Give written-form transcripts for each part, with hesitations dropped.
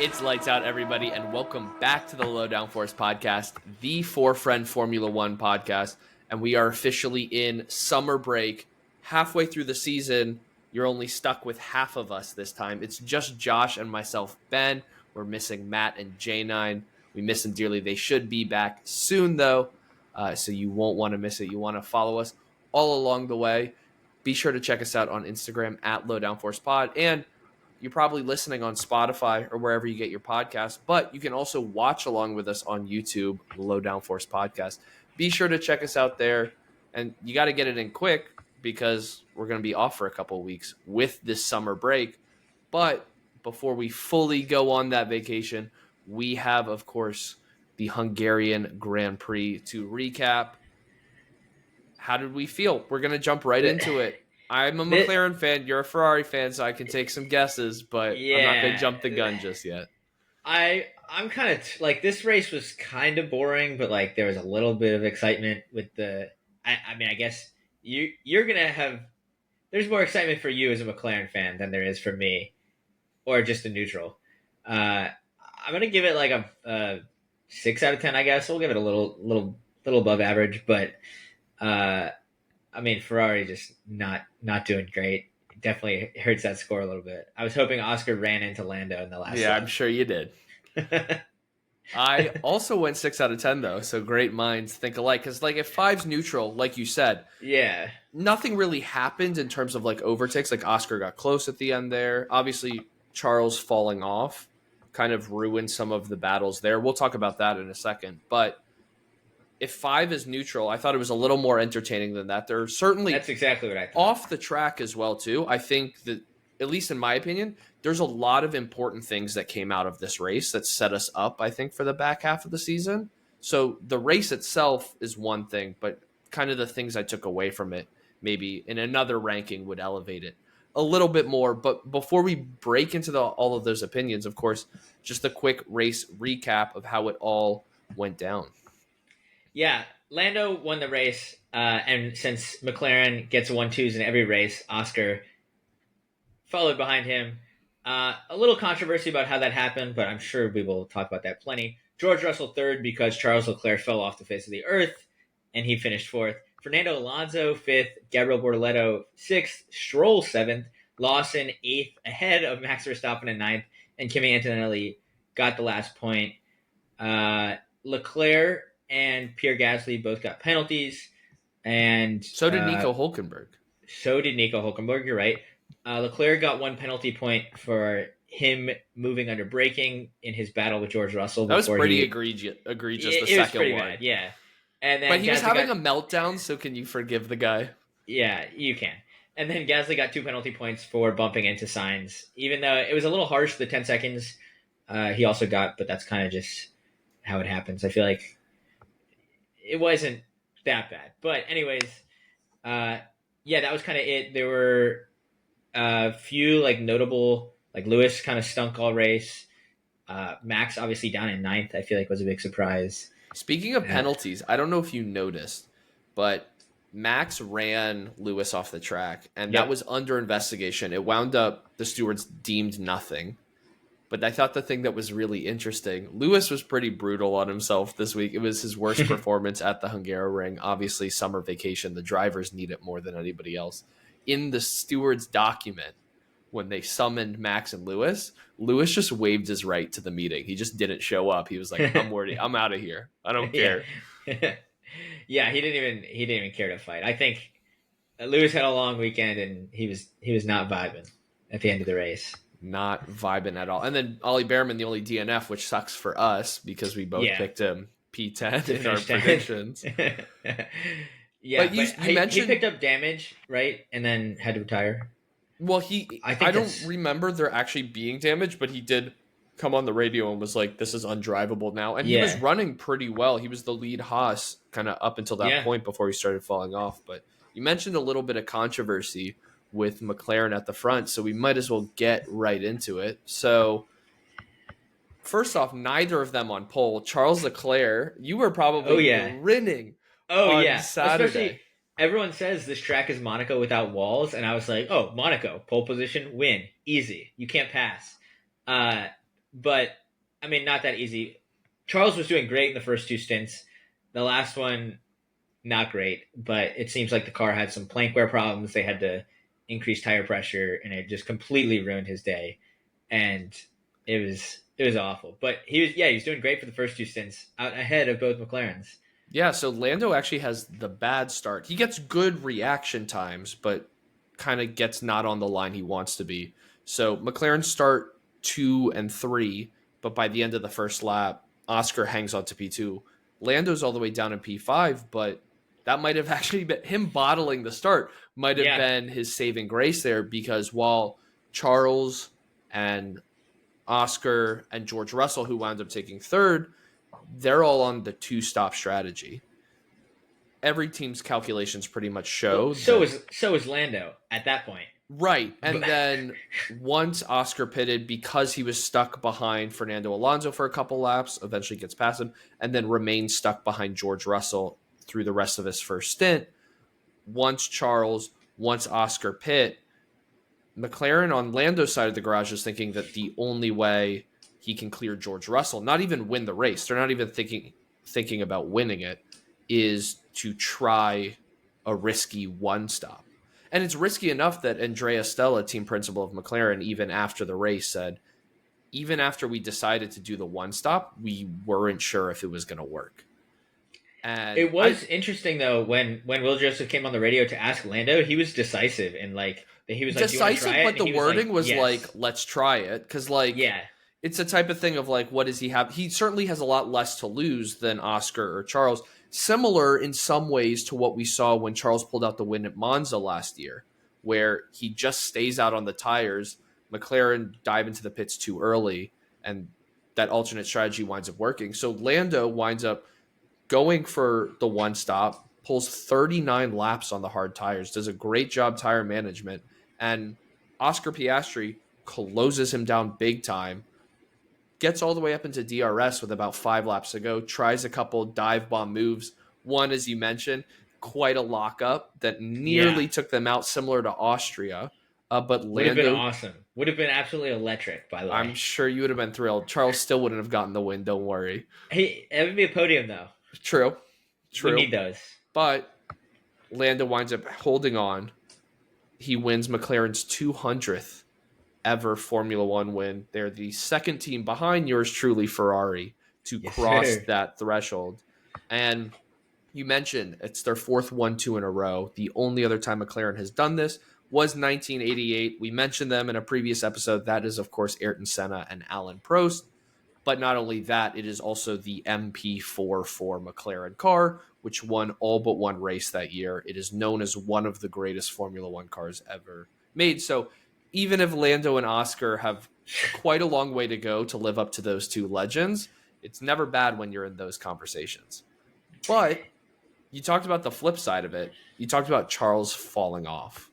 It's lights out, everybody, and welcome back to the Low Downforce podcast, the For-Friend Formula One podcast. And we are officially in summer break, halfway through the season. You're only stuck with half of us this time. It's just Josh and myself, Ben. We're missing Matt and J9. We miss them dearly. They should be back soon, though, so you won't want to miss it. You want to follow us all along the way. Be sure to check us out on Instagram at Low Downforce Pod, and you're probably listening on Spotify or wherever you get your podcasts, but you can also watch along with us on YouTube, the Low Downforce Podcast. Be sure to check us out there, and you got to get it in quick because we're going to be off for a couple of weeks with this summer break. But before we fully go on that vacation, we have, of course, the Hungarian Grand Prix to recap. How did we feel? We're going to jump right into it. I'm a McLaren fan. You're a Ferrari fan, so I can take some guesses, but I'm not going to jump the gun just yet. I'm kind of like, this race was kind of boring, but like there was a little bit of excitement with the. I guess you're gonna have. There's more excitement for you as a McLaren fan than there is for me, or just a neutral. I'm gonna give it like a 6 out of 10. I guess we'll give it a little above average, but. Ferrari just not doing great. It definitely hurts that score a little bit. I was hoping Oscar ran into Lando in the last lap. I'm sure you did. I also went 6 out of 10, though, so great minds think alike. Because, like, if 5's neutral, like you said, nothing really happened in terms of, like, overtakes. Like, Oscar got close at the end there. Obviously, Charles falling off kind of ruined some of the battles there. We'll talk about that in a second. But if 5 is neutral, I thought it was a little more entertaining than that. There's certainly that's exactly what I thought. Off the track as well, too. I think that, at least in my opinion, there's a lot of important things that came out of this race that set us up, I think, for the back half of the season. So the race itself is one thing, but kind of the things I took away from it, maybe in another ranking would elevate it a little bit more. But before we break into all of those opinions, of course, just a quick race recap of how it all went down. Yeah, Lando won the race, and since McLaren gets 1-2s in every race, Oscar followed behind him. A little controversy about how that happened, but I'm sure we will talk about that plenty. George Russell third because Charles Leclerc fell off the face of the earth, and he finished fourth. Fernando Alonso fifth, Gabriel Bortoleto sixth, Stroll seventh, Lawson eighth, ahead of Max Verstappen in ninth, and Kimi Antonelli got the last point. Leclerc and Pierre Gasly both got penalties, and so did Nico Hülkenberg. You're right. Leclerc got one penalty point for him moving under braking in his battle with George Russell. That was pretty egregious. The second one, bad, yeah. And then but he was having a meltdown, so can you forgive the guy? Yeah, you can. And then Gasly got 2 penalty points for bumping into Sainz, even though it was a little harsh. The 10 seconds he also got, but that's kind of just how it happens. I feel like it wasn't that bad. But anyways, that was kind of it. There were a few like notable, like Lewis kind of stunk all race. Max obviously down in ninth, I feel like was a big surprise. Speaking of penalties, I don't know if you noticed, but Max ran Lewis off the track, and that was under investigation. It wound up the stewards deemed nothing. But I thought the thing that was really interesting, Lewis was pretty brutal on himself this week. It was his worst performance at the Hungaroring. Obviously, summer vacation, the drivers need it more than anybody else. In the stewards' document, when they summoned Max and Lewis just waived his right to the meeting. He just didn't show up. He was like, I'm out of here. I don't care. Yeah, he didn't even care to fight. I think Lewis had a long weekend, and he was not vibing at the end of the race. Not vibing at all. And then Ollie Behrman, the only DNF, which sucks for us because we both picked him P10 in our predictions. But you mentioned he picked up damage, right? And then had to retire. Well, I don't remember there actually being damage, but he did come on the radio and was like, this is undrivable now. And he was running pretty well. He was the lead Haas kind of up until that point before he started falling off. But you mentioned a little bit of controversy with McLaren at the front, so we might as well get right into it. So first off, neither of them on pole. Charles Leclerc, you were probably grinning on Saturday. Especially, everyone says this track is Monaco without walls, and I was like, oh, Monaco, pole position, win, easy. You can't pass. but I mean, not that easy. Charles was doing great in the first two stints. The last one, not great, but it seems like the car had some plank wear problems. They had to increase tire pressure, and it just completely ruined his day. And it was awful. But he was doing great for the first two stints, out ahead of both McLarens. Yeah, so Lando actually has the bad start. He gets good reaction times, but kind of gets not on the line he wants to be. So McLaren start 2 and 3, but by the end of the first lap, Oscar hangs on to P2. Lando's all the way down in P5, but that might have actually been him bottling the start, might have been his saving grace there, because while Charles and Oscar and George Russell, who wound up taking third, they're all on the 2-stop strategy. Every team's calculations pretty much show. So is Lando at that point. Right. And then once Oscar pitted, because he was stuck behind Fernando Alonso for a couple laps, eventually gets past him, and then remains stuck behind George Russell through the rest of his first stint. Once Oscar pit, McLaren on Lando's side of the garage is thinking that the only way he can clear George Russell, not even win the race, they're not even thinking about winning it, is to try a risky one stop. And it's risky enough that Andrea Stella, team principal of McLaren, even after the race said, even after we decided to do the one stop, we weren't sure if it was going to work. And it was interesting though when Will Joseph came on the radio to ask Lando, he was decisive and he was like, decisive, but the wording was yes. like, let's try it, because it's a type of thing of like, what does he have? He certainly has a lot less to lose than Oscar or Charles. Similar in some ways to what we saw when Charles pulled out the win at Monza last year, where he just stays out on the tires. McLaren dive into the pits too early, and that alternate strategy winds up working. So Lando winds up going for the one stop, pulls 39 laps on the hard tires, does a great job tire management, and Oscar Piastri closes him down big time, gets all the way up into DRS with about 5 laps to go, tries a couple dive bomb moves. One, as you mentioned, quite a lockup that nearly took them out, similar to Austria. But Lando would have been awesome. Would have been absolutely electric, by the way. I'm sure you would have been thrilled. Charles still wouldn't have gotten the win, don't worry. Hey, it would be a podium, though. True. We need those. But Lando winds up holding on. He wins McLaren's 200th ever Formula One win. They're the second team behind yours truly, Ferrari, to cross that threshold. And you mentioned it's their fourth 1-2 in a row. The only other time McLaren has done this was 1988. We mentioned them in a previous episode. That is, of course, Ayrton Senna and Alain Prost. But not only that, it is also the MP44 McLaren car, which won all but one race that year. It is known as one of the greatest Formula One cars ever made. So even if Lando and Oscar have quite a long way to go to live up to those two legends, it's never bad when you're in those conversations. But you talked about the flip side of it. You talked about Charles falling off.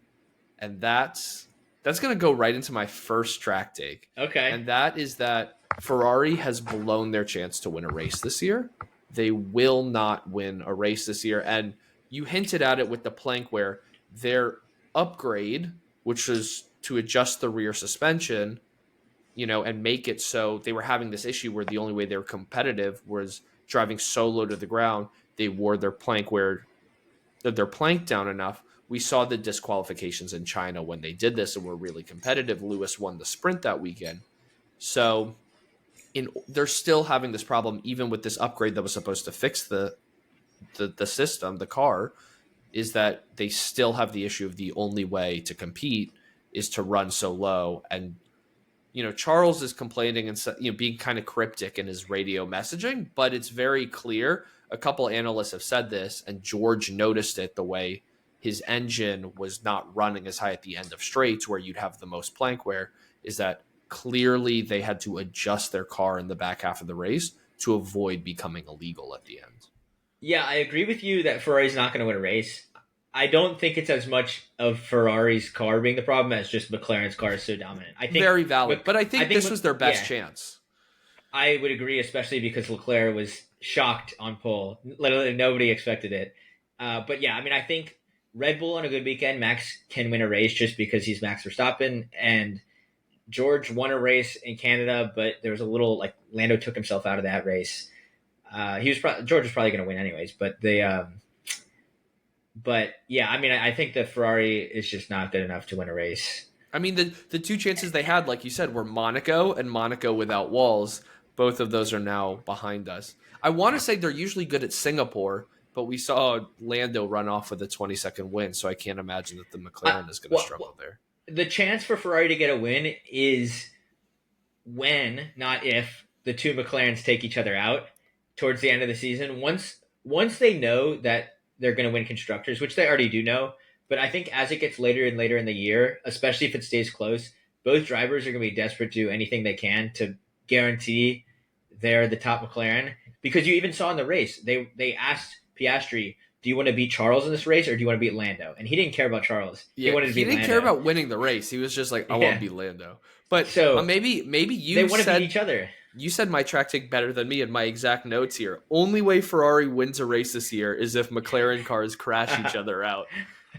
And that's going to go right into my first track take. Okay. And that is that Ferrari has blown their chance to win a race this year. They will not win a race this year. And you hinted at it with the plank where their upgrade, which was to adjust the rear suspension, and make it so they were having this issue where the only way they were competitive was driving so low to the ground. They wore their plank down enough. We saw the disqualifications in China when they did this and were really competitive. Lewis won the sprint that weekend. So they're still having this problem, even with this upgrade that was supposed to fix the system, the car, is that they still have the issue of the only way to compete is to run so low. And, Charles is complaining and, being kind of cryptic in his radio messaging, but it's very clear. A couple analysts have said this, and George noticed it the way his engine was not running as high at the end of straights where you'd have the most plank wear, is that clearly they had to adjust their car in the back half of the race to avoid becoming illegal at the end. Yeah, I agree with you that Ferrari's not going to win a race. I don't think it's as much of Ferrari's car being the problem as just McLaren's car is so dominant. I think very valid, but I think this was their best chance. I would agree, especially because Leclerc was shocked on pole. Literally nobody expected it. But yeah, I think Red Bull on a good weekend, Max can win a race just because he's Max Verstappen, and George won a race in Canada, but there was a little like Lando took himself out of that race. George was probably going to win anyways, but yeah, I mean, I think the Ferrari is just not good enough to win a race. I mean, the two chances they had, like you said, were Monaco and Monaco without walls. Both of those are now behind us. I want to say they're usually good at Singapore, but we saw Lando run off with a 20-second win, so I can't imagine that the McLaren is going to struggle there. The chance for Ferrari to get a win is when, not if, the two McLarens take each other out towards the end of the season. Once they know that they're going to win constructors, which they already do know, but I think as it gets later and later in the year, especially if it stays close, both drivers are going to be desperate to do anything they can to guarantee they're the top McLaren. Because you even saw in the race, they asked Piastri, do you want to beat Charles in this race or do you want to beat Lando? And he didn't care about Charles. Yeah, he wanted to beat didn't Lando. care about winning the race. He was just like, I want to beat Lando. But so maybe you they want said, to beat each other. You said my track take better than me in my exact notes here. Only way Ferrari wins a race this year is if McLaren cars crash each other out.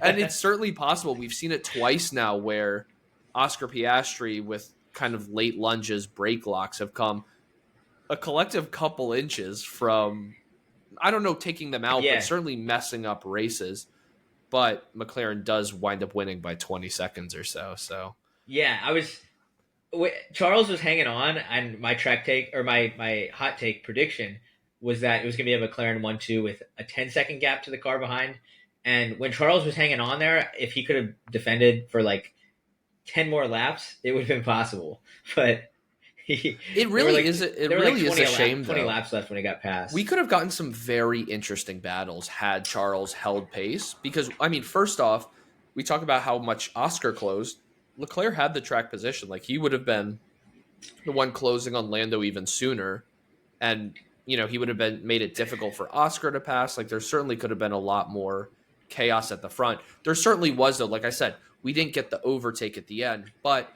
And it's certainly possible. We've seen it twice now where Oscar Piastri with kind of late lunges, brake locks have come a collective couple inches from, I don't know, taking them out, but certainly messing up races. But McLaren does wind up winning by 20 seconds or so. So yeah, Charles was hanging on, and my track take or my hot take prediction was that it was going to be a McLaren 1-2 with a 10-second gap to the car behind. And when Charles was hanging on there, if he could have defended for like 10 more laps, it would have been possible. But it really is a shame. 20 laps left when he got past. We could have gotten some very interesting battles had Charles held pace. Because I mean, first off, we talk about how much Oscar closed. Leclerc had the track position. Like he would have been the one closing on Lando even sooner, and he would have made it difficult for Oscar to pass. Like there certainly could have been a lot more chaos at the front. There certainly was, though. Like I said, we didn't get the overtake at the end, but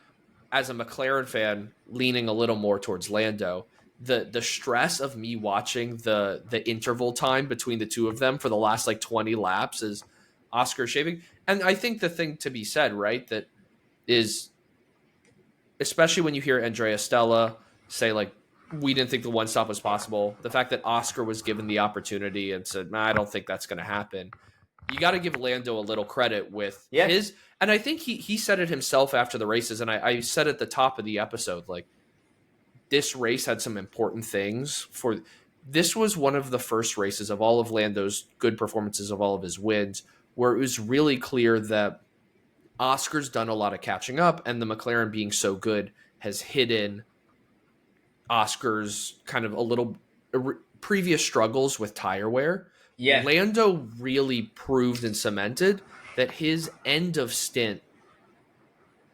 as a McLaren fan leaning a little more towards Lando, the stress of me watching the interval time between the two of them for the last like 20 laps is Oscar shaving. And I think the thing to be said, right, that is, especially when you hear Andrea Stella say like, we didn't think the one stop was possible. The fact that Oscar was given the opportunity and said, I don't think that's going to happen. You got to give Lando a little credit with his, and I think he said it himself after the races. And I said at the top of the episode, like this race had some important things this was one of the first races of all of Lando's good performances, of all of his wins, where it was really clear that Oscar's done a lot of catching up, and the McLaren being so good has hidden Oscar's kind of a little previous struggles with tire wear. Yeah. Lando really proved and cemented that his end of stint,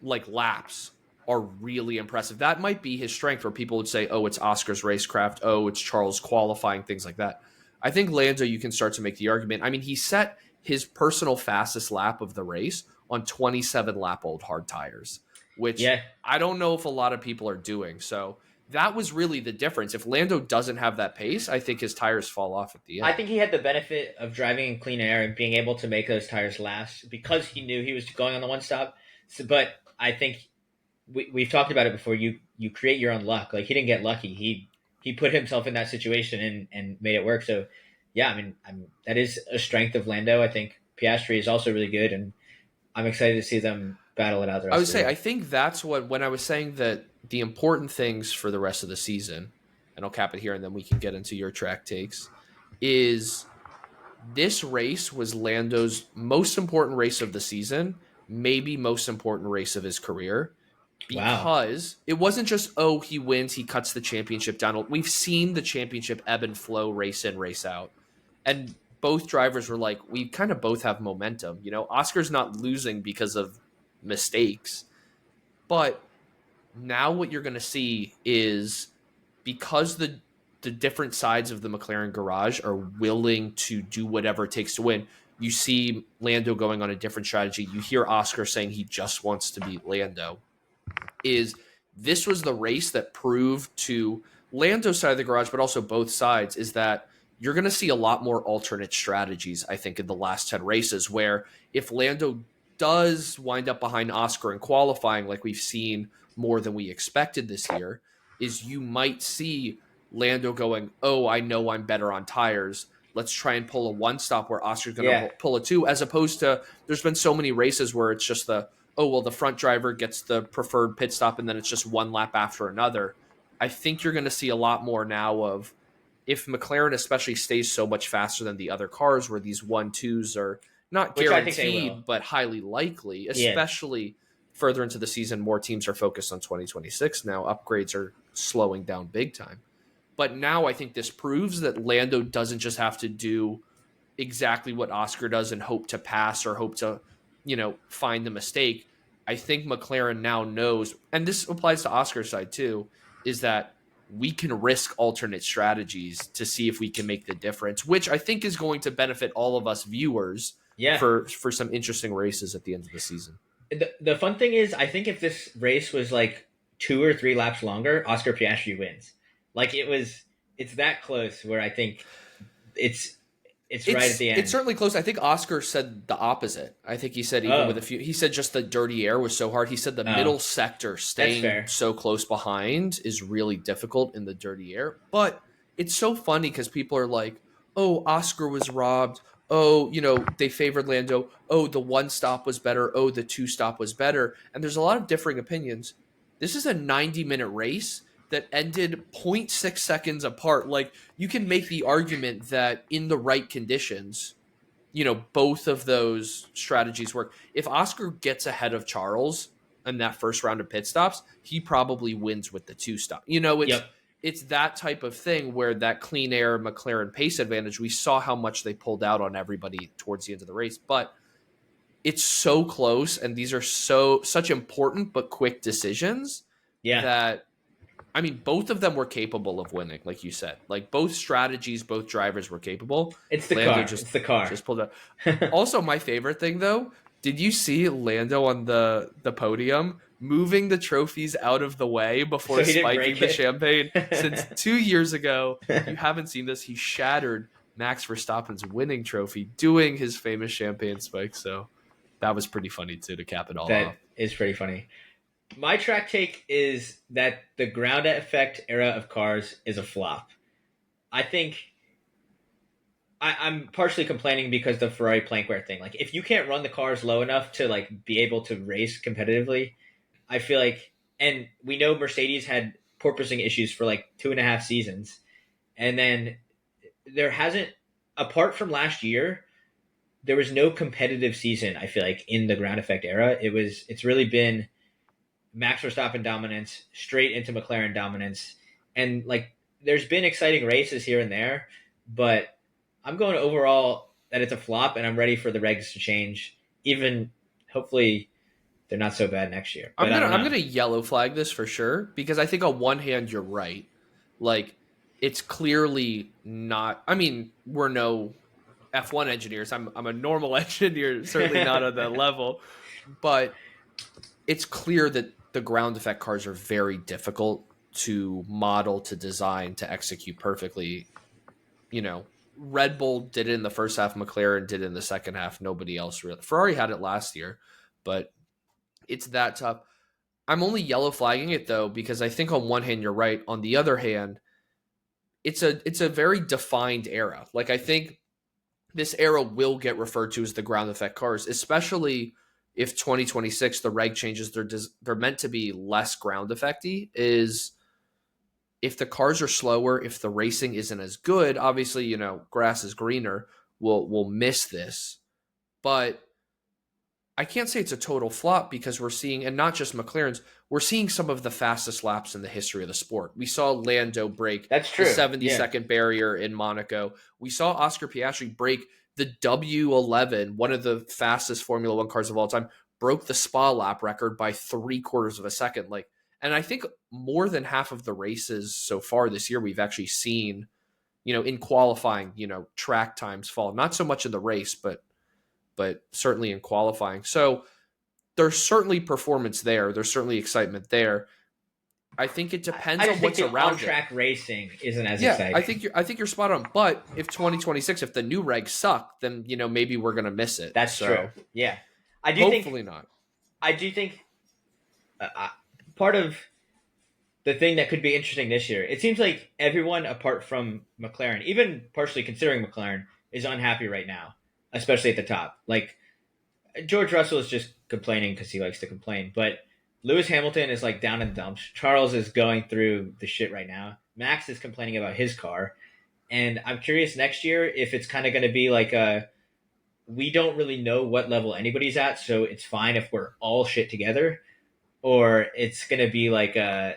like laps, are really impressive. That might be his strength, where people would say, oh, it's Oscar's racecraft. Oh, it's Charles qualifying, things like that. I think Lando, you can start to make the argument. I mean, he set his personal fastest lap of the race on 27-lap-old hard tires, which I don't know if a lot of people are doing. So that was really the difference. If Lando doesn't have that pace, I think his tires fall off at the end. I think he had the benefit of driving in clean air and being able to make those tires last because he knew he was going on the one stop. So, but I think we've talked about it before. You create your own luck. Like he didn't get lucky. He put himself in that situation and made it work. So yeah, I mean that is a strength of Lando. I think Piastri is also really good, and I'm excited to see them battle it out. I would say, I think that's when I was saying that the important things for the rest of the season, and I'll cap it here and then we can get into your track takes, is this race was Lando's most important race of the season, maybe most important race of his career, because it wasn't just, oh, he wins, he cuts the championship down. We've seen the championship ebb and flow, race in, race out. And both drivers were like, we kind of both have momentum. Oscar's not losing because of mistakes. But now what you're going to see is, because the different sides of the McLaren garage are willing to do whatever it takes to win, you see Lando going on a different strategy. You hear Oscar saying he just wants to beat Lando. This was the race that proved to Lando's side of the garage, but also both sides, is that you're going to see a lot more alternate strategies, I think, in the last 10 races, where if Lando does wind up behind Oscar in qualifying, like we've seen more than we expected this year, is you might see Lando going, oh, I know I'm better on tires. Let's try and pull a one stop where Oscar's going to pull a two, as opposed to there's been so many races where it's just the front driver gets the preferred pit stop and then it's just one lap after another. I think you're going to see a lot more now of, if McLaren especially stays so much faster than the other cars, where these 1-2s are not guaranteed, but highly likely, especially further into the season. More teams are focused on 2026 now. Upgrades are slowing down big time. But now I think this proves that Lando doesn't just have to do exactly what Oscar does and hope to pass or hope to, find the mistake. I think McLaren now knows, and this applies to Oscar's side too, is that we can risk alternate strategies to see if we can make the difference, which I think is going to benefit all of us viewers for some interesting races at the end of the season. The fun thing is, I think if this race was like 2 or 3 laps longer, Oscar Piastri wins. Like it's that close where I think it's right at the end. It's certainly close. I think Oscar said the opposite. I think he said he said just the dirty air was so hard. He said the middle sector staying so close behind is really difficult in the dirty air. But it's so funny because people are like, oh, Oscar was robbed. Oh, they favored Lando. Oh, the one stop was better. Oh, the 2 stop was better. And there's a lot of differing opinions. This is a 90-minute race that ended 0.6 seconds apart. Like, you can make the argument that in the right conditions, both of those strategies work. If Oscar gets ahead of Charles in that first round of pit stops, he probably wins with the 2 stop. It's that type of thing where that clean air McLaren pace advantage, we saw how much they pulled out on everybody towards the end of the race. But it's so close, and these are such important but quick decisions that, I mean, both of them were capable of winning, like you said. Like, both strategies, both drivers were capable. It's the car. It's the car. Just pulled out. Also, my favorite thing, though, did you see Lando on the podium moving the trophies out of the way before spiking the champagne? Since 2 years ago, you haven't seen this. He shattered Max Verstappen's winning trophy doing his famous champagne spike. So that was pretty funny, too, to cap it all off. That is pretty funny. My track take is that the ground effect era of cars is a flop. I think I'm partially complaining because the Ferrari plankware thing. Like, if you can't run the cars low enough to like be able to race competitively, I feel like, and we know Mercedes had porpoising issues for like 2.5 seasons, and then there hasn't, apart from last year, there was no competitive season. I feel like in the ground effect era, it's really been Max Verstappen dominance straight into McLaren dominance. And like, there's been exciting races here and there, but I'm going overall that it's a flop, and I'm ready for the regs to change. Even hopefully they're not so bad next year. But I'm gonna yellow flag this for sure, because I think on one hand you're right. Like, it's clearly not, I mean, we're no F1 engineers. I'm a normal engineer, certainly not on that level. But it's clear that the ground effect cars are very difficult to model, to design, to execute perfectly. Red Bull did it in the first half, McLaren did it in the second half. Nobody else really. Ferrari had it last year, but it's that tough. I'm only yellow flagging it though, because I think on one hand you're right. On the other hand, it's a very defined era. Like, I think this era will get referred to as the ground effect cars, especially if 2026, the reg changes, they're meant to be less ground effecty. Is if the cars are slower, if the racing isn't as good, obviously, grass is greener, we'll miss this. But I can't say it's a total flop, because we're seeing, and not just McLaren's, we're seeing some of the fastest laps in the history of the sport. We saw Lando break the 70-second barrier in Monaco. We saw Oscar Piastri break the W11, one of the fastest Formula One cars of all time, broke the Spa lap record by 3/4 of a second. Like, and I think more than half of the races so far this year, we've actually seen, in qualifying, track times fall. Not so much in the race, but certainly in qualifying. So there's certainly performance there. There's certainly excitement there. I think it depends on what's around it. On-track racing isn't as exciting. I think you're spot on. But if 2026, if the new regs suck, then maybe we're gonna miss it. That's true. Yeah, I do Hopefully think not. I do think part of the thing that could be interesting this year. It seems like everyone apart from McLaren, even partially considering McLaren, is unhappy right now, especially at the top. Like George Russell is just complaining because he likes to complain, but Lewis Hamilton is like down in the dumps. Charles is going through the shit right now. Max is complaining about his car, and I'm curious next year if it's kind of going to be like a we don't really know what level anybody's at, so it's fine if we're all shit together, or it's going to be like a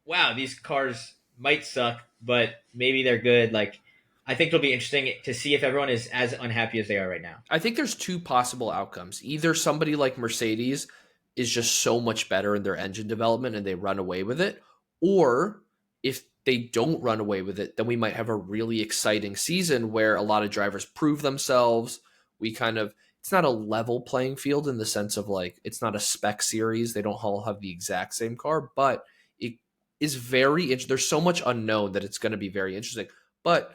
wow, these cars might suck, but maybe they're good. Like, I think it'll be interesting to see if everyone is as unhappy as they are right now. I think there's two possible outcomes. Either somebody like Mercedes is just so much better in their engine development and they run away with it, or if they don't run away with it, then we might have a really exciting season where a lot of drivers prove themselves. We kind of, it's not a level playing field in the sense of like, it's not a spec series. They don't all have the exact same car, but it is very interesting. There's so much unknown that it's going to be very interesting. But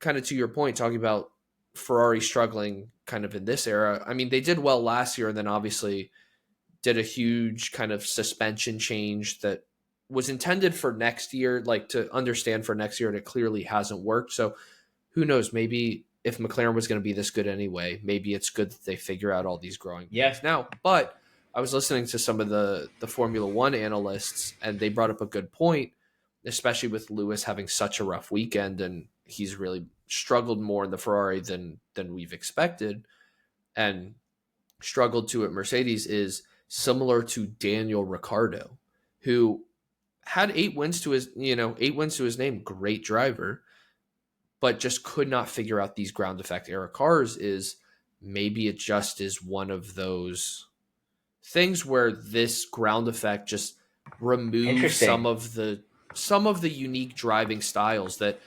kind of to your point, talking about Ferrari struggling kind of in this era, I mean, they did well last year and then obviously did a huge kind of suspension change that was intended for next year, like to understand for next year, and it clearly hasn't worked. So who knows, maybe if McLaren was going to be this good anyway, maybe it's good that they figure out all these growing pains now. But I was listening to some of the Formula One analysts, and they brought up a good point, especially with Lewis having such a rough weekend, and he's really struggled more in the Ferrari than we've expected, and struggled to at Mercedes is similar to Daniel Ricciardo, who had 8 wins to his name, great driver, but just could not figure out these ground effect era cars. Is maybe it just is one of those things where this ground effect just removes some of the unique driving styles that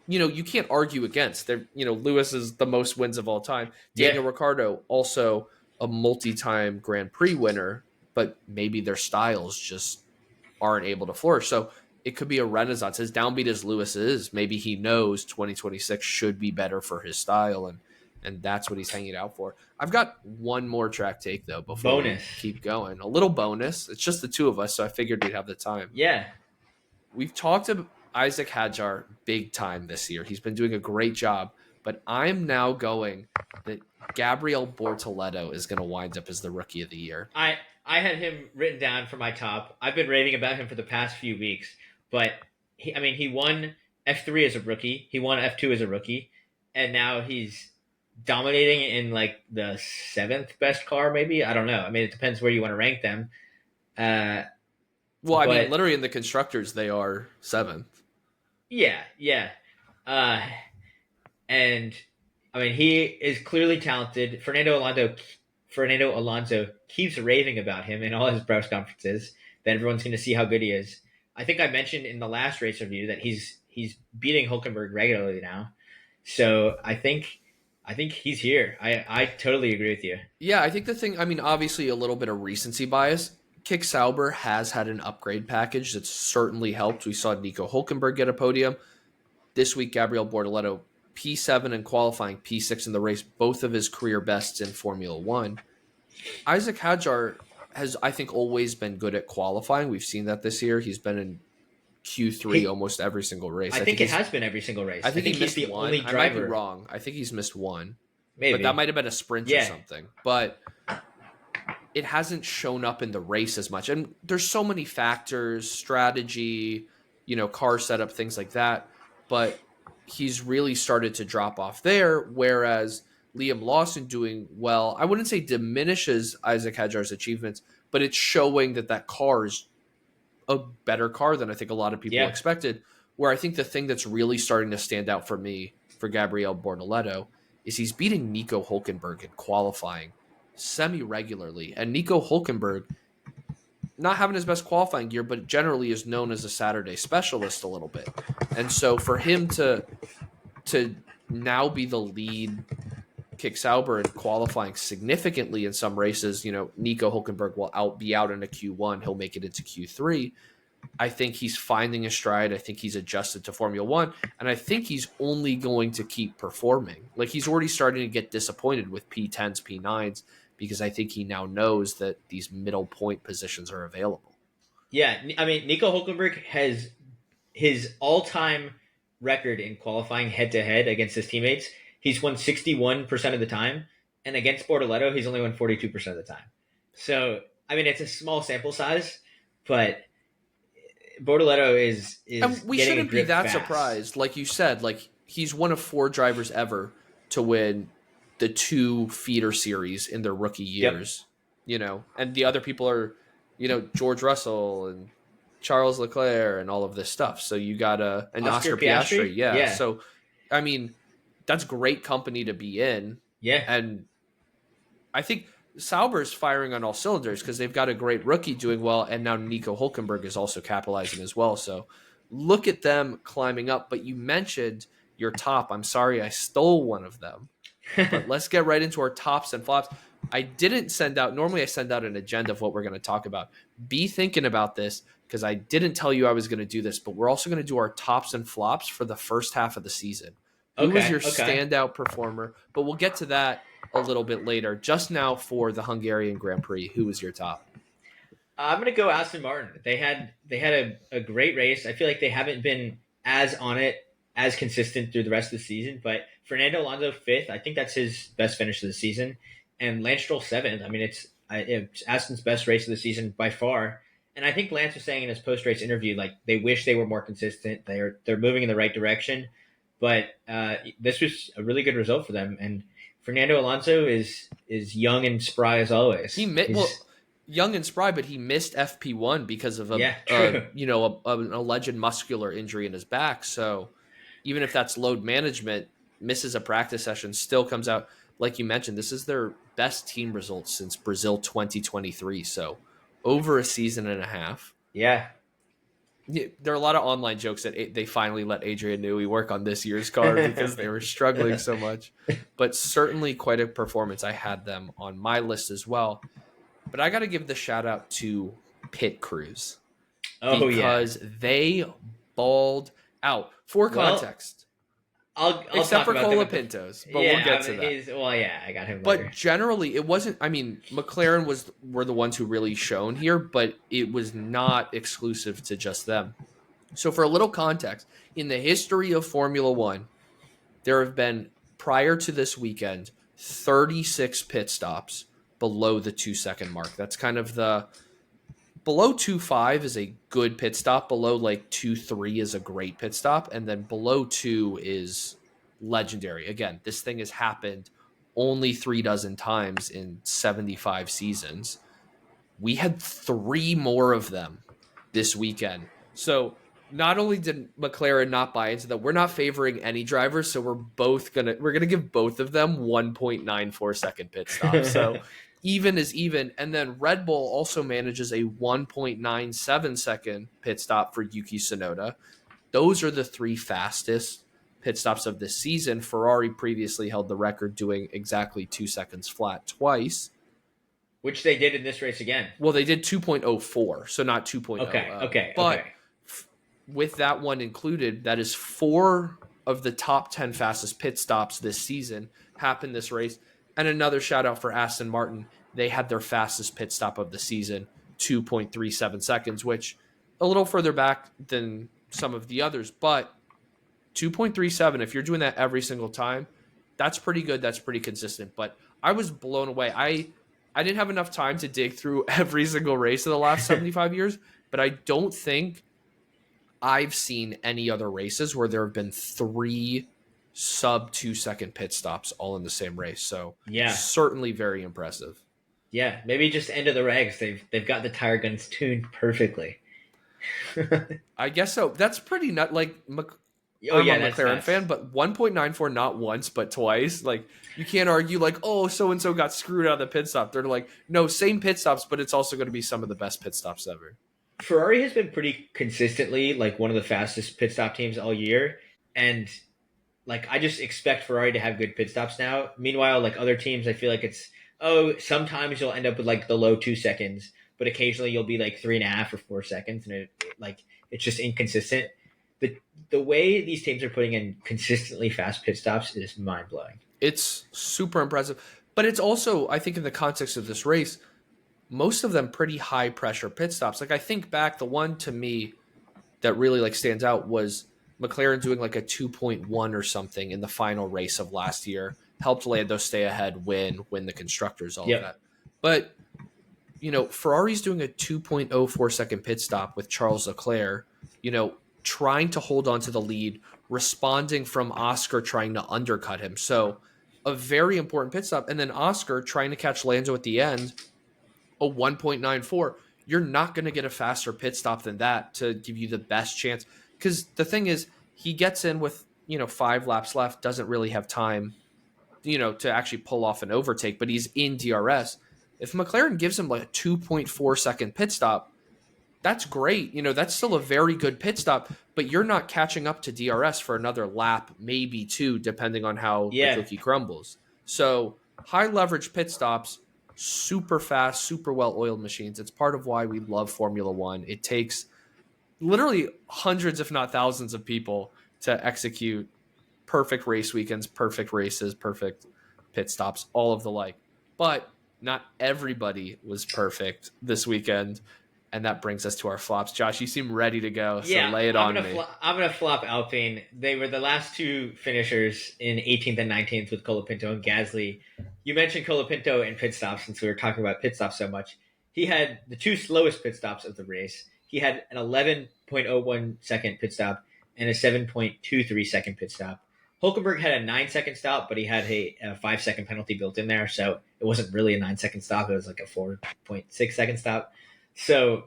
you can't argue against. Lewis is the most wins of all time. Daniel Ricciardo, also a multi-time Grand Prix winner, but maybe their styles just aren't able to flourish. So it could be a renaissance. As downbeat as Lewis is, maybe he knows 2026 should be better for his style, and that's what he's hanging out for. I've got one more track take, though, before we keep going. A little bonus. It's just the two of us, so I figured we'd have the time. Yeah. We've talked about Isaac Hadjar big time this year. He's been doing a great job, but I'm now going that Gabriel Bortoleto is going to wind up as the Rookie of the Year. I had him written down for my top. I've been raving about him for the past few weeks, but he won F3 as a rookie. He won F2 as a rookie, and now he's dominating in like the 7th best car, maybe. I don't know. I mean, it depends where you want to rank them. Well, I mean, literally in the constructors, they are 7th. Yeah. And I mean, he is clearly talented. Fernando Alonso keeps raving about him in all his press conferences that everyone's going to see how good he is. I think I mentioned in the last race review that he's beating Hülkenberg regularly now. So I think he's here. I totally agree with you. Yeah, I think the thing, I mean, obviously a little bit of recency bias. Kick Sauber has had an upgrade package that's certainly helped. We saw Nico Hülkenberg get a podium. This week, Gabriel Bortoleto, P7 in qualifying, P6 in the race, both of his career bests in Formula One. Isaac Hadjar has, I think, always been good at qualifying. We've seen that this year. He's been in Q3 almost every single race. I think it has been every single race. I think he missed the one. Only driver. I might be wrong. I think he's missed one. Maybe. But that might have been a sprint or something. But it hasn't shown up in the race as much. And there's so many factors, strategy, car setup, things like that. But he's really started to drop off there, whereas Liam Lawson doing well, I wouldn't say diminishes Isaac Hadjar's achievements, but it's showing that car is a better car than I think a lot of people expected. Where I think the thing that's really starting to stand out for me, for Gabriel Bortoleto, is he's beating Nico Hülkenberg in qualifying semi-regularly. And Nico Hülkenberg, not having his best qualifying year, but generally is known as a Saturday specialist a little bit. And so for him to now be the lead Kick Sauber in qualifying significantly in some races, Nico Hülkenberg will be out in a Q1. He'll make it into Q3. I think he's finding a stride. I think he's adjusted to Formula One, and I think he's only going to keep performing. Like, he's already starting to get disappointed with P10s, P9s. because I think he now knows that these middle point positions are available. Yeah, I mean, Nico Hulkenberg has his all-time record in qualifying head-to-head against his teammates. He's won 61% of the time, and against Bortoleto, he's only won 42% of the time. So, I mean, it's a small sample size, but Bortoleto is and we getting shouldn't a be grip that fast. surprised. Like you said, like he's one of 4 drivers ever to win the 2 feeder series in their rookie years. Yep. And the other people are, George Russell and Charles Leclerc and all of this stuff. So you got an Oscar Piastri. Yeah. So, I mean, that's great company to be in. Yeah. And I think Sauber's firing on all cylinders because they've got a great rookie doing well, and now Nico Hulkenberg is also capitalizing as well. So look at them climbing up. But you mentioned your top. I'm sorry I stole one of them. But let's get right into our tops and flops. I didn't normally I send out an agenda of what we're going to talk about. Be thinking about this because I didn't tell you I was going to do this, but we're also going to do our tops and flops for the first half of the season. Who was your standout performer? But we'll get to that a little bit later. Just now for the Hungarian Grand Prix, who was your top? I'm going to go Aston Martin. They had a great race. I feel like they haven't been as on it, as consistent through the rest of the season, but Fernando Alonso 5th. I think that's his best finish of the season. And Lance Stroll 7th. I mean, it's Aston's best race of the season by far. And I think Lance was saying in his post-race interview, like, they wish they were more consistent. They're moving in the right direction. But this was a really good result for them. And Fernando Alonso is young and spry as always. Young and spry, but he missed FP1 because of an alleged muscular injury in his back. So even if that's load management, misses a practice session, still comes out. Like you mentioned, this is their best team results since Brazil 2023. So over a season and a half. Yeah. There are a lot of online jokes that they finally let Adrian Newey work on this year's car because they were struggling so much. But certainly quite a performance. I had them on my list as well. But I got to give the shout out to pit crews. Because they balled out. For context. Except for Colapintos, but we'll get to that. I got him. But later. Generally, it wasn't. I mean, McLaren were the ones who really shone here, but it was not exclusive to just them. So, for a little context, in the history of Formula One, there have been, prior to this weekend, 36 pit stops below the 2-second mark. That's kind of below 2.5 is a good pit stop. Below like 2.3 is a great pit stop. And then below 2 is legendary. Again, this thing has happened only 36 times in 75 seasons. We had 3 more of them this weekend. So not only did McLaren not buy into that, we're not favoring any drivers. So we're going to give both of them 1.94 second pit stops. So even is even. And then Red Bull also manages a 1.97 second pit stop for Yuki Tsunoda. Those are the 3 fastest pit stops of this season. Ferrari previously held the record doing exactly 2 seconds flat twice. Which they did in this race again. Well, they did 2.04, so not 2.0. Okay. But with that one included, that is 4 of the top 10 fastest pit stops this season happened this race. And another shout out for Aston Martin. They had their fastest pit stop of the season, 2.37 seconds, which a little further back than some of the others. But 2.37, if you're doing that every single time, that's pretty good. That's pretty consistent. But I was blown away. I didn't have enough time to dig through every single race of the last 75 years, but I don't think I've seen any other races where there have been 3 sub 2-second pit stops all in the same race. So certainly very impressive. Yeah, maybe just end of the regs. They've got the tire guns tuned perfectly. I guess so. That's pretty nut. Like I'm a McLaren fan, but 1.94 not once but twice. Like you can't argue like, oh, so and so got screwed out of the pit stop. They're like, no, same pit stops, but it's also going to be some of the best pit stops ever. Ferrari has been pretty consistently like one of the fastest pit stop teams all year, and like I just expect Ferrari to have good pit stops now. Meanwhile, like other teams, I feel like it's sometimes you'll end up with like the low 2 seconds, but occasionally you'll be like 3.5 or 4 seconds, and it's just inconsistent. The way these teams are putting in consistently fast pit stops is mind blowing. It's super impressive. But it's also, I think in the context of this race, most of them pretty high pressure pit stops. Like I think back, the one to me that really like stands out was McLaren doing like a 2.1 or something in the final race of last year, helped Lando stay ahead, win the constructors, all of Yep. that. But Ferrari's doing a 2.04 second pit stop with Charles Leclerc, trying to hold on to the lead, responding from Oscar trying to undercut him. So a very important pit stop. And then Oscar trying to catch Lando at the end, a 1.94. You're not going to get a faster pit stop than that to give you the best chance. Because the thing is, he gets in with, 5 laps left, doesn't really have time, to actually pull off an overtake, but he's in DRS. If McLaren gives him like a 2.4 second pit stop, that's great. That's still a very good pit stop, but you're not catching up to DRS for another lap, maybe 2, depending on how the cookie crumbles. So high leverage pit stops, super fast, super well-oiled machines. It's part of why we love Formula One. It takes literally hundreds, if not thousands of people to execute perfect race weekends, perfect races, perfect pit stops, all of the like. But not everybody was perfect this weekend. And that brings us to our flops. Josh, you seem ready to go, so lay it on me. I'm going to flop Alpine. They were the last 2 finishers in 18th and 19th with Colapinto and Gasly. You mentioned Colapinto in pit stops since we were talking about pit stops so much. He had the 2 slowest pit stops of the race. He had an 11.01 second pit stop and a 7.23 second pit stop. Hulkenberg had a 9-second stop, but he had a 5-second penalty built in there, so it wasn't really a 9-second stop. It was like a 4.6-second stop. So,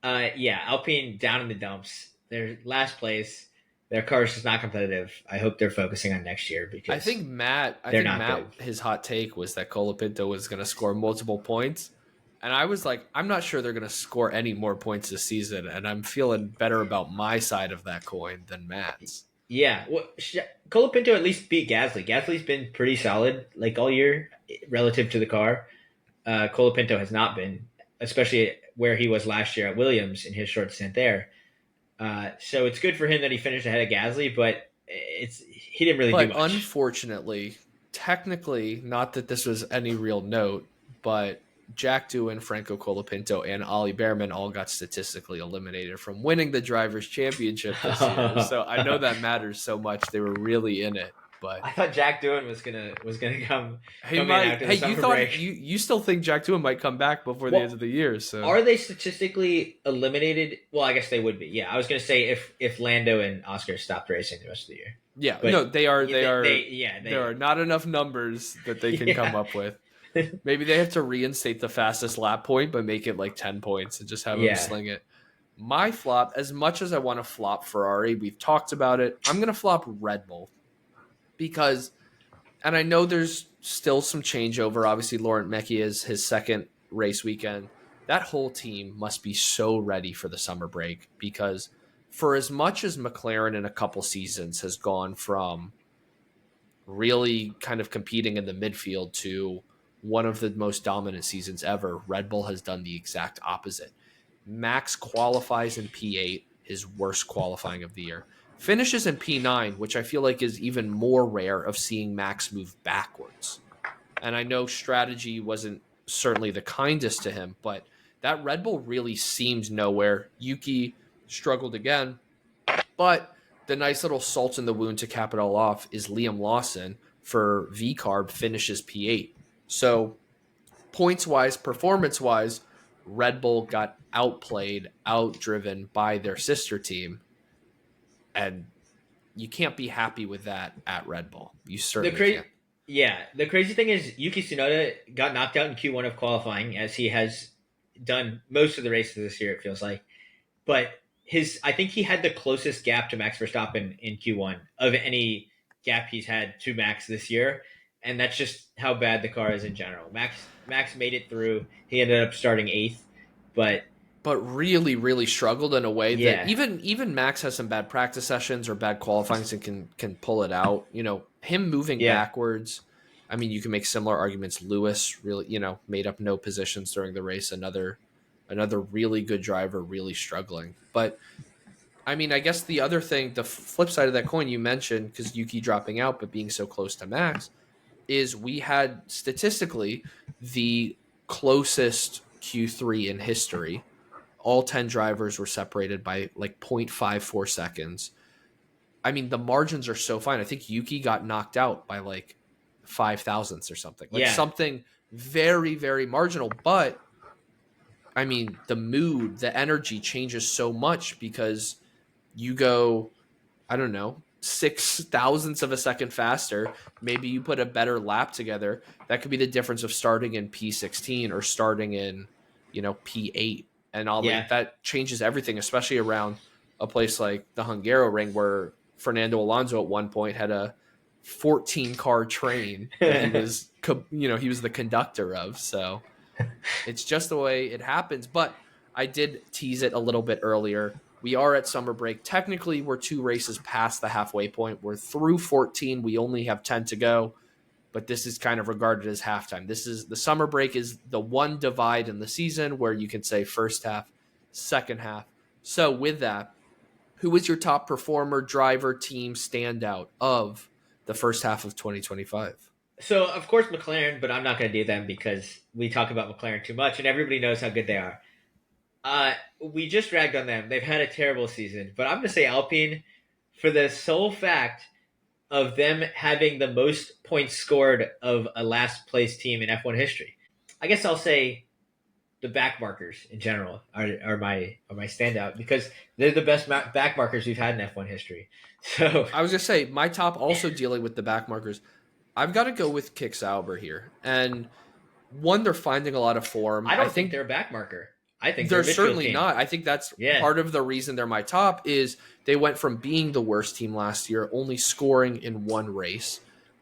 Alpine down in the dumps. They're last place. Their car is just not competitive. I hope they're focusing on next year because I think Matt, his hot take was that Colapinto was going to score multiple points. And I was like, I'm not sure they're going to score any more points this season. And I'm feeling better about my side of that coin than Matt's. Yeah. Well, Colapinto at least beat Gasly. Gasly's been pretty solid like all year relative to the car. Colapinto has not been, especially where he was last year at Williams in his short stint there. So it's good for him that he finished ahead of Gasly, but he didn't really do much. Unfortunately, technically, not that this was any real note, but Jack Doohan, Franco Colapinto, and Ollie Behrman all got statistically eliminated from winning the Drivers' Championship this year. So I know that matters so much. They were really in it. But I thought Jack Doohan was gonna come. He might. You still think Jack Doohan might come back before the end of the year? So are they statistically eliminated? Well, I guess they would be. Yeah, I was gonna say if Lando and Oscar stopped racing the rest of the year. Yeah, but no, they are. There are not enough numbers that they can come up with. Maybe they have to reinstate the fastest lap point, but make it like 10 points and just have them sling it. My flop, as much as I want to flop Ferrari, we've talked about it. I'm gonna flop Red Bull. Because, and I know there's still some changeover. Obviously, Laurent Mekies is his second race weekend. That whole team must be so ready for the summer break because for as much as McLaren in a couple seasons has gone from really kind of competing in the midfield to one of the most dominant seasons ever, Red Bull has done the exact opposite. Max qualifies in P8, his worst qualifying of the year. Finishes in P9, which I feel like is even more rare of seeing Max move backwards. And I know strategy wasn't certainly the kindest to him, but that Red Bull really seemed nowhere. Yuki struggled again, but the nice little salt in the wound to cap it all off is Liam Lawson for VCARB finishes P8. So points-wise, performance-wise, Red Bull got outplayed, outdriven by their sister team. And you can't be happy with that at Red Bull. You certainly can't. Yeah, the crazy thing is Yuki Tsunoda got knocked out in Q1 of qualifying, as he has done most of the races this year, it feels like. But I think he had the closest gap to Max Verstappen in Q1 of any gap he's had to Max this year. And that's just how bad the car is in general. Max made it through. He ended up starting 8th, but really, really struggled in a way that even Max has some bad practice sessions or bad qualifyings and can pull it out. Him moving backwards. I mean, you can make similar arguments. Lewis really, made up no positions during the race. Another really good driver, really struggling. But I mean, I guess the other thing, the flip side of that coin you mentioned, because Yuki dropping out but being so close to Max, is we had statistically the closest Q3 in history. All 10 drivers were separated by like 0.54 seconds. I mean, the margins are so fine. I think Yuki got knocked out by like 5 thousandths or something. Like something very, very marginal. But I mean, the mood, the energy changes so much because you go, I don't know, 6 thousandths of a second faster. Maybe you put a better lap together. That could be the difference of starting in P16 or starting in, P8. And that changes everything, especially around a place like the Hungaroring where Fernando Alonso at one point had a 14 car train that he was, he was the conductor of. So it's just the way it happens. But I did tease it a little bit earlier. We are at summer break. Technically, we're 2 races past the halfway point. We're through 14. We only have 10 to go. But this is kind of regarded as halftime. The summer break is the one divide in the season where you can say first half, second half. So with that, who is your top performer, driver, team standout of the first half of 2025? So, of course, McLaren, but I'm not going to do them because we talk about McLaren too much and everybody knows how good they are. We just ragged on them. They've had a terrible season. But I'm going to say Alpine for the sole fact of them having the most points scored of a last place team in F1 history. I guess I'll say the back markers in general are my standout because they're the best back markers we've had in F1 history. So I was going to say my top also dealing with the back markers. I've got to go with Kick Sauber here. And one, they're finding a lot of form. I don't think they're a back marker. I think they're certainly not. I think that's part of the reason they're my top is they went from being the worst team last year, only scoring in one race,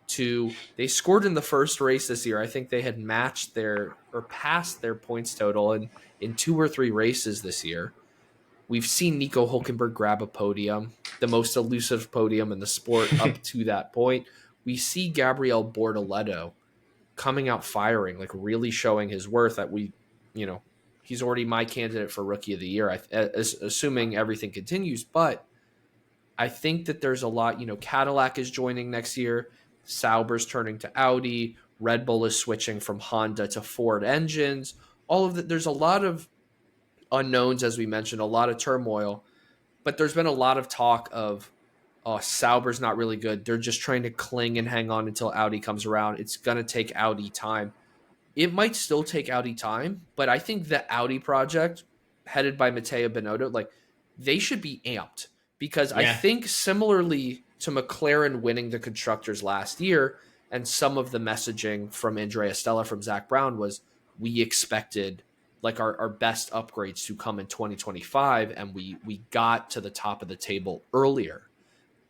to they scored in the first race this year. I think they had matched passed their points total in 2 or 3 races this year. We've seen Nico Hülkenberg grab a podium, the most elusive podium in the sport up to that point. We see Gabriel Bortoleto coming out firing, like really showing his worth that he's already my candidate for Rookie of the Year, assuming everything continues. But I think that there's a lot, Cadillac is joining next year. Sauber's turning to Audi. Red Bull is switching from Honda to Ford engines. All of that. There's a lot of unknowns, as we mentioned, a lot of turmoil. But there's been a lot of talk of, Sauber's not really good. They're just trying to cling and hang on until Audi comes around. It's going to take Audi time. It might still take Audi time, but I think the Audi project, headed by Matteo Binotto, they should be amped because I think similarly to McLaren winning the Constructors last year, and some of the messaging from Andrea Stella, from Zach Brown, was we expected our best upgrades to come in 2025, and we got to the top of the table earlier.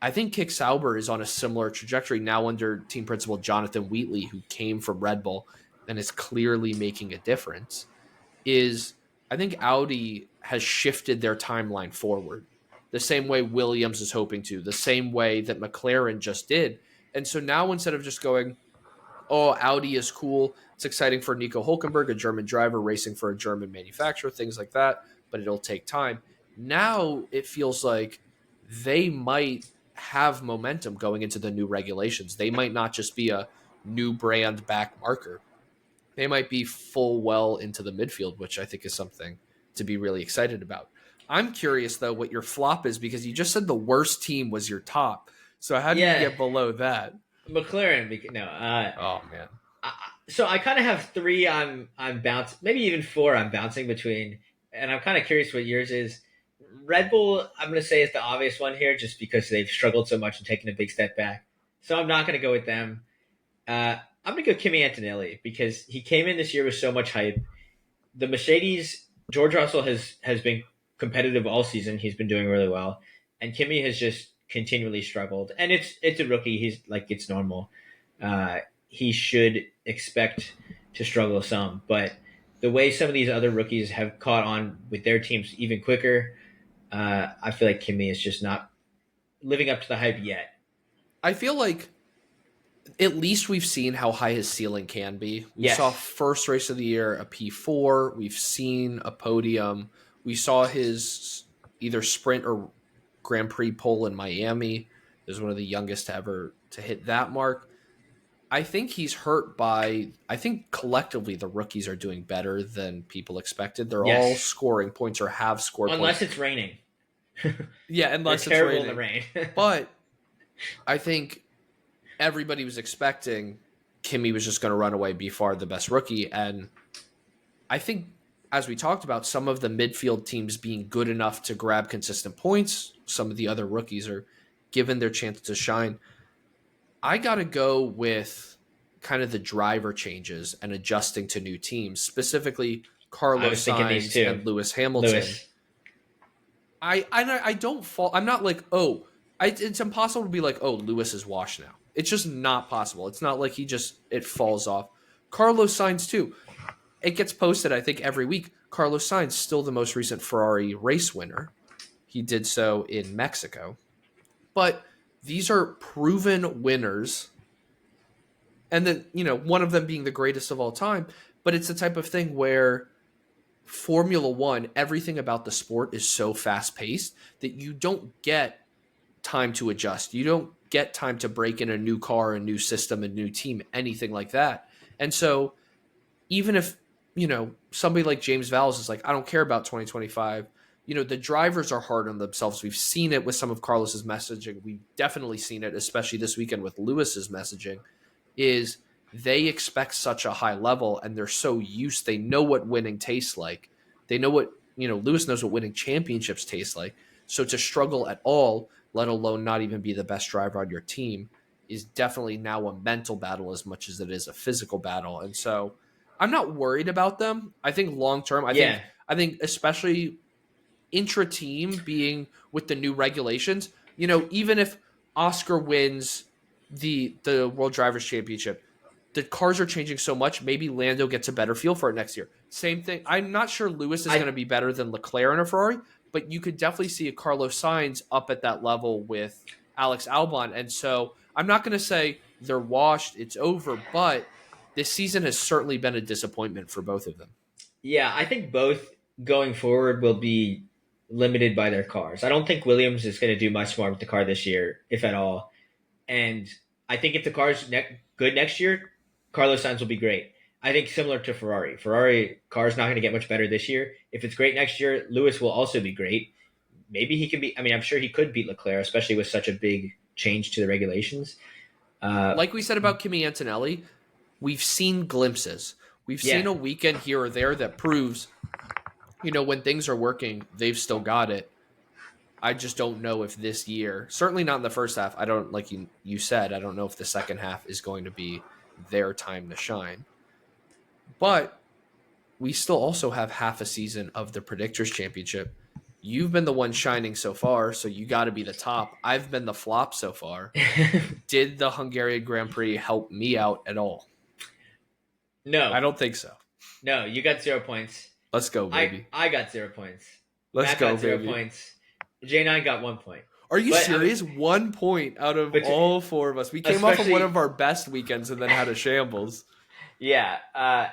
I think Kick Sauber is on a similar trajectory now under team principal Jonathan Wheatley, who came from Red Bull and is clearly making a difference. I think Audi has shifted their timeline forward the same way Williams is hoping to, the same way that McLaren just did. And so now instead of just going, Audi is cool, it's exciting for Nico Hülkenberg, a German driver racing for a German manufacturer, things like that, but it'll take time. Now it feels like they might have momentum going into the new regulations. They might not just be a new brand back marker. They might be full well into the midfield, which I think is something to be really excited about. I'm curious, though, what your flop is, because you just said the worst team was your top. So how do you get below that? McLaren. Oh, man. So I kind of have 3 I'm bouncing, maybe even 4 I'm bouncing between, and I'm kind of curious what yours is. Red Bull, I'm going to say, is the obvious one here just because they've struggled so much and taken a big step back. So I'm not going to go with them. I'm going to go Kimi Antonelli because he came in this year with so much hype. The Mercedes, George Russell has been competitive all season. He's been doing really well. And Kimi has just continually struggled. And it's a rookie. He's it's normal. He should expect to struggle some. But the way some of these other rookies have caught on with their teams even quicker, I feel like Kimi is just not living up to the hype yet. I feel like at least we've seen how high his ceiling can be. We saw first race of the year, a P4. We've seen a podium. We saw his either sprint or Grand Prix pole in Miami. He was one of the youngest ever to hit that mark. I think he's hurt by, I think collectively the rookies are doing better than people expected. They're all Yes, scoring points or have scored unless points. it's raining. Yeah, They're unless it's terrible in the raining. rain. But I think everybody was expecting Kimi was just going to run away, be far the best rookie. And I think, as we talked about, some of the midfield teams being good enough to grab consistent points, some of the other rookies are given their chance to shine. I got to go with kind of the driver changes and adjusting to new teams, specifically I Carlos was thinking these Sainz two. and Lewis Hamilton. Lewis. I don't fall. I'm not like, oh, it's impossible to be like, oh, Lewis is washed now. It's just not possible. It's not like it falls off. Carlos Sainz too. It gets posted, I think, every week. Carlos Sainz still the most recent Ferrari race winner. He did so in Mexico. But these are proven winners. And then, one of them being the greatest of all time. But it's the type of thing where Formula One, everything about the sport is so fast paced that you don't get time to adjust. You don't get time to break in a new car, a new system, a new team, anything like that. And so even if, somebody like James Valls is like, I don't care about 2025, the drivers are hard on themselves. We've seen it with some of Carlos's messaging. We've definitely seen it, especially this weekend with Lewis's messaging, is they expect such a high level and they're so used. They know what winning tastes like. They know what, Lewis knows what winning championships taste like. So to struggle at all, let alone not even be the best driver on your team, is definitely now a mental battle as much as it is a physical battle. And so I'm not worried about them. I think long term, I think especially intra-team being with the new regulations, even if Oscar wins the World Drivers' Championship, the cars are changing so much, maybe Lando gets a better feel for it next year. Same thing. I'm not sure Lewis is going to be better than Leclerc in a Ferrari, but you could definitely see a Carlos Sainz up at that level with Alex Albon. And so I'm not going to say they're washed, it's over, but this season has certainly been a disappointment for both of them. Yeah, I think both going forward will be limited by their cars. I don't think Williams is going to do much more with the car this year, if at all. And I think if the car's good next year, Carlos Sainz will be great. I think similar to Ferrari. Ferrari car's not going to get much better this year. If it's great next year, Lewis will also be great. Maybe he can be. I mean, I'm sure he could beat Leclerc, especially with such a big change to the regulations. Like we said about Kimi Antonelli, we've seen glimpses. We've seen a weekend here or there that proves, when things are working, they've still got it. I just don't know if this year, certainly not in the first half, I don't, like you said, I don't know if the second half is going to be their time to shine. But we still also have half a season of the Predictors Championship. You've been the one shining so far, so you got to be the top. I've been the flop so far. Did the Hungarian Grand Prix help me out at all? No. I don't think so. No, you got 0 points. Let's go, baby. I got 0 points. Let's Matt go, got 0 baby. points. J9 got 1 point. Are you serious? 1 point out of all four of us. We came off of one of our best weekends and then had a shambles. Yeah,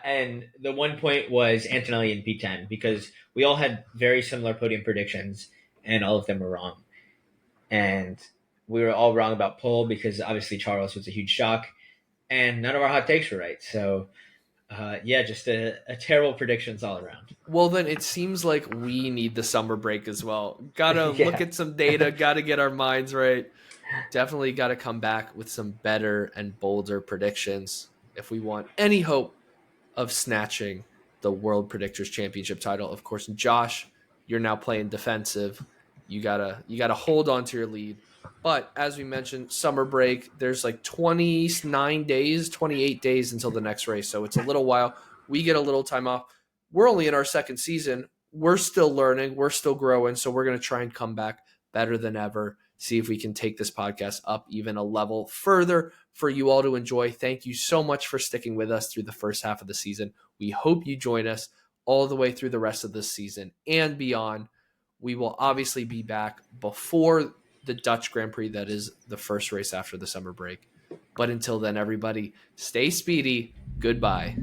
and the 1 point was Antonelli in P10 because we all had very similar podium predictions and all of them were wrong. And we were all wrong about pole because obviously Charles was a huge shock and none of our hot takes were right. So, just a terrible predictions all around. Well, then it seems like we need the summer break as well. Gotta look at some data, gotta get our minds right. Definitely gotta come back with some better and bolder predictions if we want any hope of snatching the World Predictors Championship title. Of course, Josh, you're now playing defensive. You gotta hold on to your lead. But as we mentioned, summer break, there's like 29 days, 28 days until the next race. So it's a little while. We get a little time off. We're only in our second season. We're still learning. We're still growing. So we're going to try and come back better than ever. See if we can take this podcast up even a level further for you all to enjoy. Thank you so much for sticking with us through the first half of the season. We hope you join us all the way through the rest of this season and beyond. We will obviously be back before the Dutch Grand Prix. That is the first race after the summer break. But until then, everybody, stay speedy. Goodbye.